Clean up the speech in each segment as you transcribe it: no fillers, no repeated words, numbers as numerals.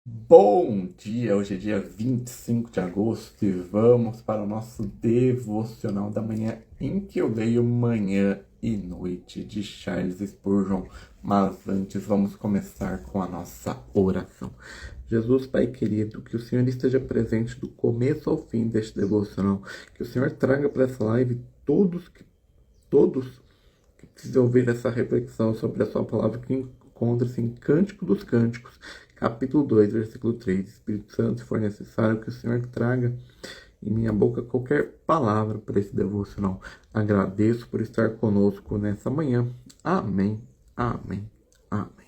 Bom dia, hoje é dia 25 de agosto e vamos para o nosso devocional da manhã em que eu leio Manhã e Noite de Charles Spurgeon. Mas antes vamos começar com a nossa oração. Jesus, Pai querido, que o Senhor esteja presente do começo ao fim deste devocional, que o Senhor traga para essa live todos que precisa ouvir essa reflexão sobre a sua palavra que encontra-se em Cântico dos Cânticos, capítulo 2, versículo 3. Espírito Santo, se for necessário, que o Senhor traga em minha boca qualquer palavra para esse devocional. Agradeço por estar conosco nessa manhã. Amém, amém, amém.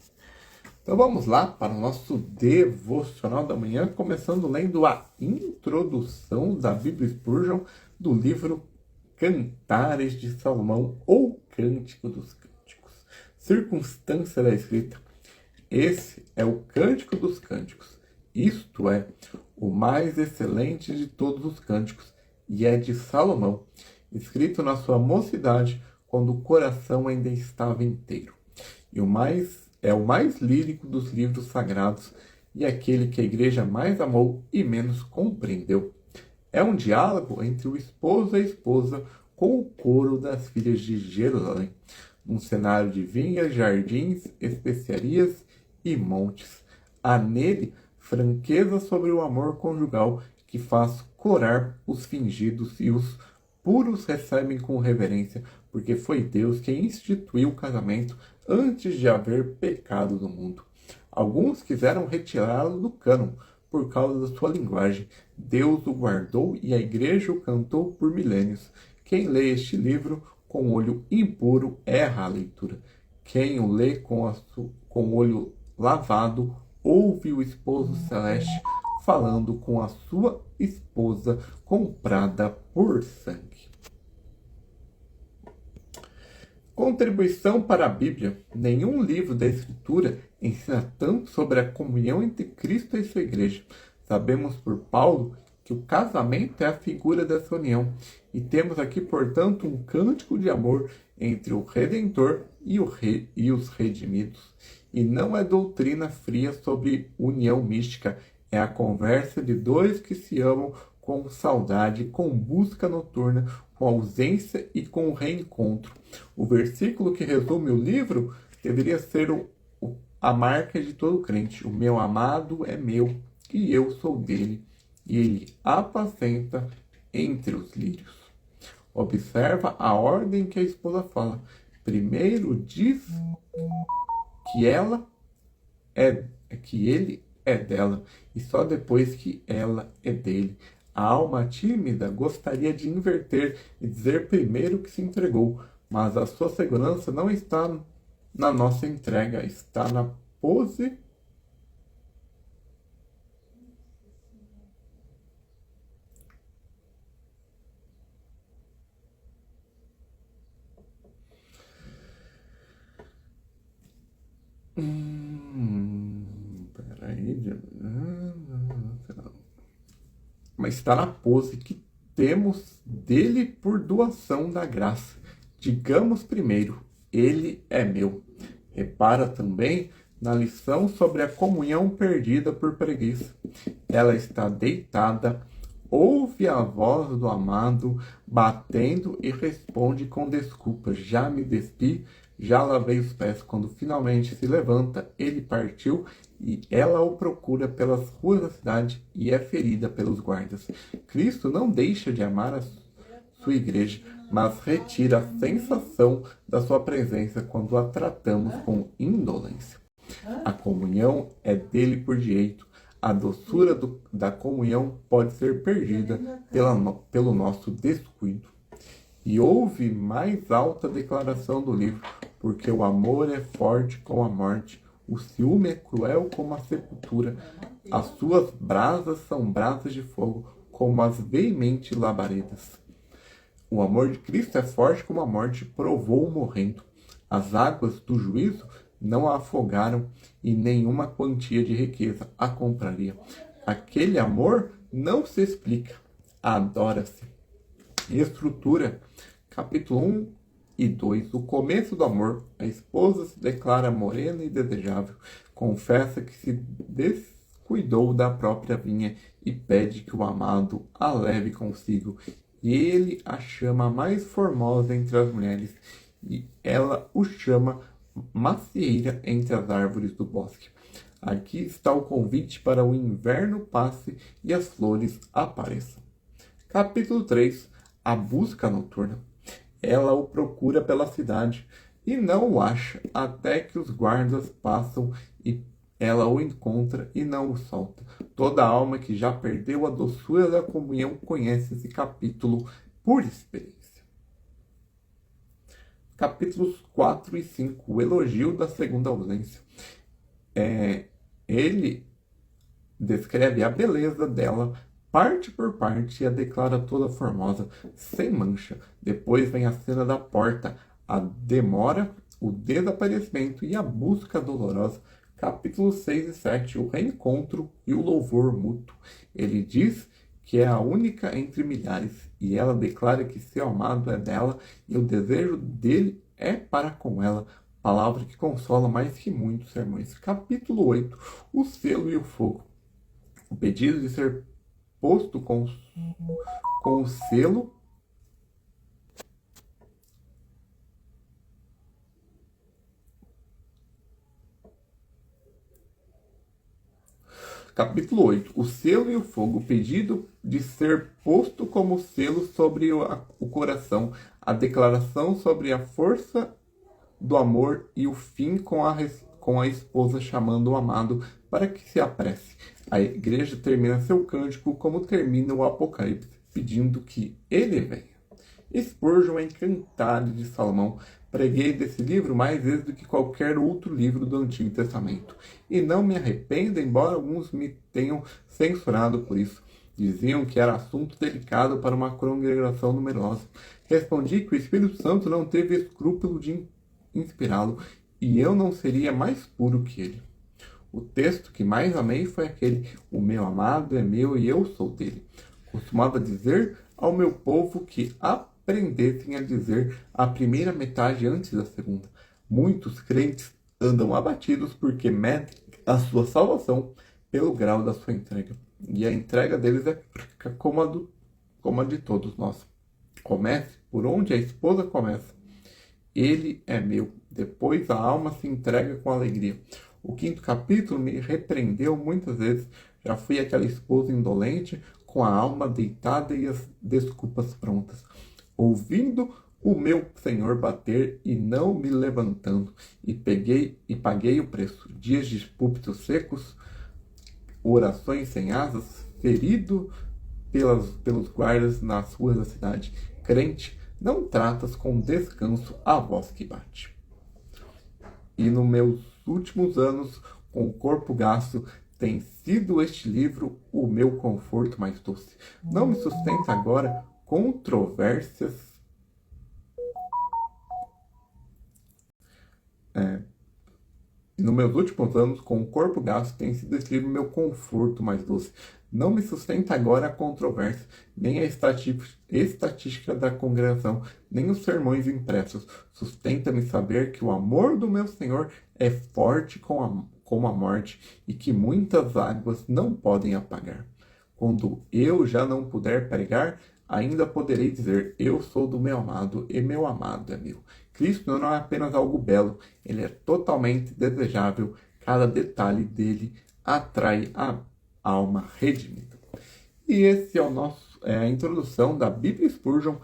Então vamos lá para o nosso devocional da manhã, começando lendo a introdução da Bíblia Spurgeon do livro Cantares de Salomão ou Cântico dos Cânticos. Circunstância da escrita. Esse é o Cântico dos Cânticos, isto é, o mais excelente de todos os cânticos, e é de Salomão, escrito na sua mocidade, quando o coração ainda estava inteiro. E é o mais lírico dos livros sagrados, e aquele que a igreja mais amou e menos compreendeu. É um diálogo entre o esposo e a esposa com o coro das filhas de Jerusalém, num cenário de vinhas, jardins, especiarias e montes. Há nele franqueza sobre o amor conjugal que faz corar os fingidos e os puros recebem com reverência, porque foi Deus quem instituiu o casamento antes de haver pecado no mundo. Alguns quiseram retirá-lo do cânon por causa da sua linguagem. Deus o guardou e a igreja o cantou por milênios. Quem lê este livro com olho impuro erra a leitura. Quem o lê com o olho lavado ouve o esposo celeste falando com a sua esposa comprada por sangue. Contribuição para a Bíblia. Nenhum livro da Escritura ensina tanto sobre a comunhão entre Cristo e sua igreja. Sabemos por Paulo que o casamento é a figura dessa união. E temos aqui, portanto, um cântico de amor entre o Redentor e os redimidos. E não é doutrina fria sobre união mística, é a conversa de dois que se amam com saudade, com busca noturna, com ausência e com reencontro. O versículo que resume o livro deveria ser a marca de todo crente. O meu amado é meu e eu sou dele, e ele apacenta entre os lírios. Observa a ordem que a esposa fala. Primeiro diz que que ele é dela, e só depois que ela é dele. A alma tímida gostaria de inverter e dizer primeiro que se entregou, mas a sua segurança não está na nossa entrega, está na pose peraí. Mas está na pose que temos dele por doação da graça. Digamos primeiro, ele é meu. Repara também na lição sobre a comunhão perdida por preguiça. Ela está deitada, ouve a voz do amado batendo e responde com desculpas. Já me despi, já lavei os pés. Quando finalmente se levanta, ele partiu e ela o procura pelas ruas da cidade e é ferida pelos guardas. Cristo não deixa de amar a sua igreja, mas retira a sensação da sua presença quando a tratamos com indolência. A comunhão é dele por direito. A doçura da comunhão pode ser perdida pelo nosso descuido. E houve mais alta declaração do livro, porque o amor é forte como a morte, o ciúme é cruel como a sepultura, as suas brasas são brasas de fogo, como as veementes labaredas. O amor de Cristo é forte como a morte, provou morrendo. As águas do juízo não a afogaram e nenhuma quantia de riqueza a compraria. Aquele amor não se explica, adora-se. Estrutura, capítulo 1 e 2. O começo do amor. A esposa se declara morena e desejável. Confessa que se cuidou da própria vinha e pede que o amado a leve consigo. E ele a chama mais formosa entre as mulheres, e ela o chama macieira entre as árvores do bosque. Aqui está o convite para o inverno passe e as flores apareçam. Capítulo 3. A busca noturna. Ela o procura pela cidade e não o acha, até que os guardas passam e ela o encontra e não o solta. Toda alma que já perdeu a doçura da comunhão conhece esse capítulo por experiência. Capítulos 4 e 5. O elogio da segunda ausência. Ele descreve a beleza dela parte por parte e a declara toda formosa, sem mancha. Depois vem a cena da porta, a demora, o desaparecimento e a busca dolorosa. Capítulos 6 e 7, o reencontro e o louvor mútuo. Ele diz que é a única entre milhares, e ela declara que seu amado é dela e o desejo dele é para com ela. Palavra que consola mais que muitos sermões. Capítulo 8, o selo e o fogo. O pedido de ser posto com o selo Capítulo 8. O selo e o fogo. O pedido de ser posto como selo sobre o coração. A declaração sobre a força do amor e o fim com a esposa chamando o amado para que se apresse. A igreja termina seu cântico como termina o Apocalipse, pedindo que ele venha. Spurgeon em Cantares de Salomão. Preguei desse livro mais vezes do que qualquer outro livro do Antigo Testamento, e não me arrependo, embora alguns me tenham censurado por isso. Diziam que era assunto delicado para uma congregação numerosa. Respondi que o Espírito Santo não teve escrúpulo de inspirá-lo, e eu não seria mais puro que ele. O texto que mais amei foi aquele: o meu amado é meu e eu sou dele. Costumava dizer ao meu povo que aprendessem a dizer a primeira metade antes da segunda. Muitos crentes andam abatidos porque medem a sua salvação pelo grau da sua entrega. E a entrega deles é como a de todos nós. Comece por onde a esposa começa. Ele é meu. Depois a alma se entrega com alegria. O 5º capítulo me repreendeu muitas vezes. Já fui aquela esposa indolente, com a alma deitada e as desculpas prontas, ouvindo o meu Senhor bater e não me levantando, e paguei o preço. Dias de púlpitos secos, orações sem asas, ferido pelos guardas nas ruas da cidade. Crente, não tratas com descanso a voz que bate. E nos meus últimos anos, com o corpo gasto, tem sido este livro o meu conforto mais doce. Não me sustenta agora controvérsias. Nos meus últimos anos, com o corpo gasto, tem sido este livro o meu conforto mais doce. Não me sustenta agora a controvérsia, nem a estatística da congregação, nem os sermões impressos. Sustenta-me saber que o amor do meu Senhor é forte como a morte e que muitas águas não podem apagar. Quando eu já não puder pregar, ainda poderei dizer: eu sou do meu amado e meu amado é meu. Cristo não é apenas algo belo, ele é totalmente desejável. Cada detalhe dele atrai a alma redimida. E esse é a introdução da Bíblia Spurgeon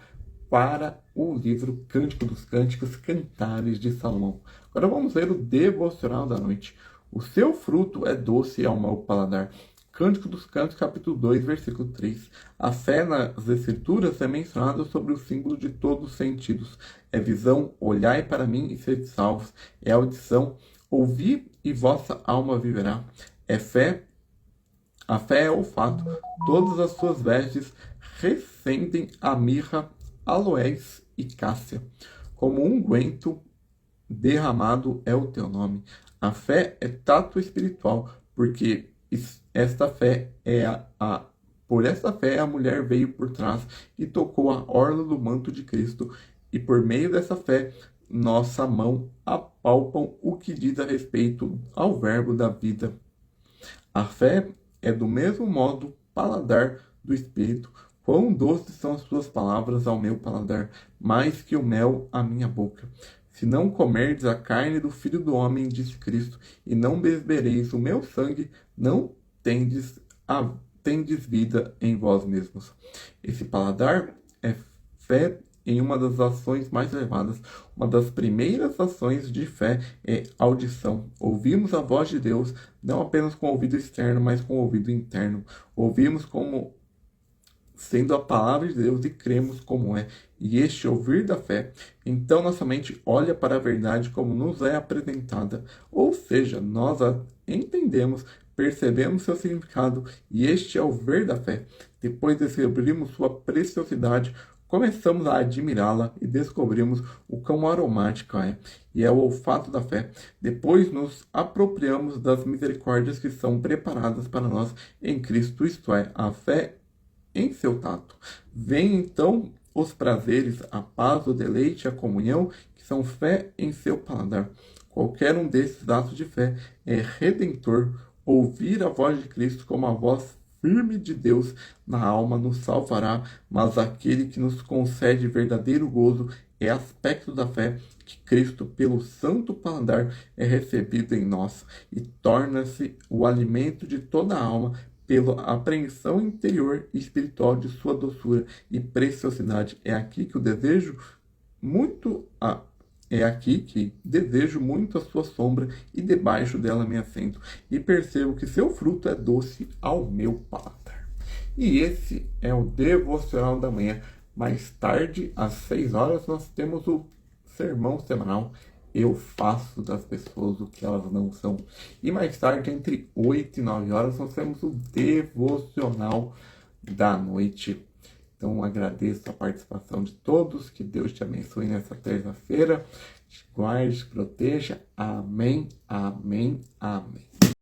para o livro Cântico dos Cânticos, Cantares de Salomão. Agora vamos ler o devocional da noite. O seu fruto é doce ao meu paladar. Cântico dos Cânticos, capítulo 2, versículo 3. A fé nas Escrituras é mencionada sobre o símbolo de todos os sentidos. É visão, olhai para mim e sede salvos. É audição, ouvi e vossa alma viverá. É fé, a fé é olfato. Todas as suas vestes recendem a mirra, aloés e cássia. Como unguento derramado é o teu nome. A fé é tato espiritual, porque esta fé por esta fé a mulher veio por trás e tocou a orla do manto de Cristo, e por meio dessa fé nossa mão apalpam o que diz a respeito ao verbo da vida. A fé é do mesmo modo paladar do Espírito. Quão doces são as suas palavras ao meu paladar, mais que o mel à minha boca. Se não comerdes a carne do Filho do Homem, diz Cristo, e não bebereis o meu sangue, não tendes vida em vós mesmos. Esse paladar é fé em uma das ações mais elevadas. Uma das primeiras ações de fé é audição. Ouvimos a voz de Deus, não apenas com o ouvido externo, mas com o ouvido interno. Ouvimos como sendo a palavra de Deus e cremos como é. E este ouvir da fé, então nossa mente olha para a verdade como nos é apresentada. Ou seja, nós a entendemos, percebemos seu significado, e este é o ver da fé. Depois descobrimos sua preciosidade, começamos a admirá-la e descobrimos o quão aromática é, e é o olfato da fé. Depois nos apropriamos das misericórdias que são preparadas para nós em Cristo, isto é, a fé em seu tato. Vem então os prazeres, a paz, o deleite, a comunhão, que são fé em seu paladar. Qualquer um desses atos de fé é redentor. Ouvir a voz de Cristo como a voz firme de Deus na alma nos salvará, mas aquele que nos concede verdadeiro gozo é aspecto da fé que Cristo, pelo santo paladar, é recebido em nós e torna-se o alimento de toda a alma pela apreensão interior e espiritual de sua doçura e preciosidade. É aqui que desejo muito a sua sombra e debaixo dela me assento e percebo que seu fruto é doce ao meu paladar. E esse é o devocional da manhã. Mais tarde, às 6 horas, nós temos o sermão semanal. Eu faço das pessoas o que elas não são. E mais tarde, entre 8 e 9 horas, nós temos o devocional da noite. Então, agradeço a participação de todos. Que Deus te abençoe nessa terça-feira. Te guarde, te proteja. Amém, amém, amém.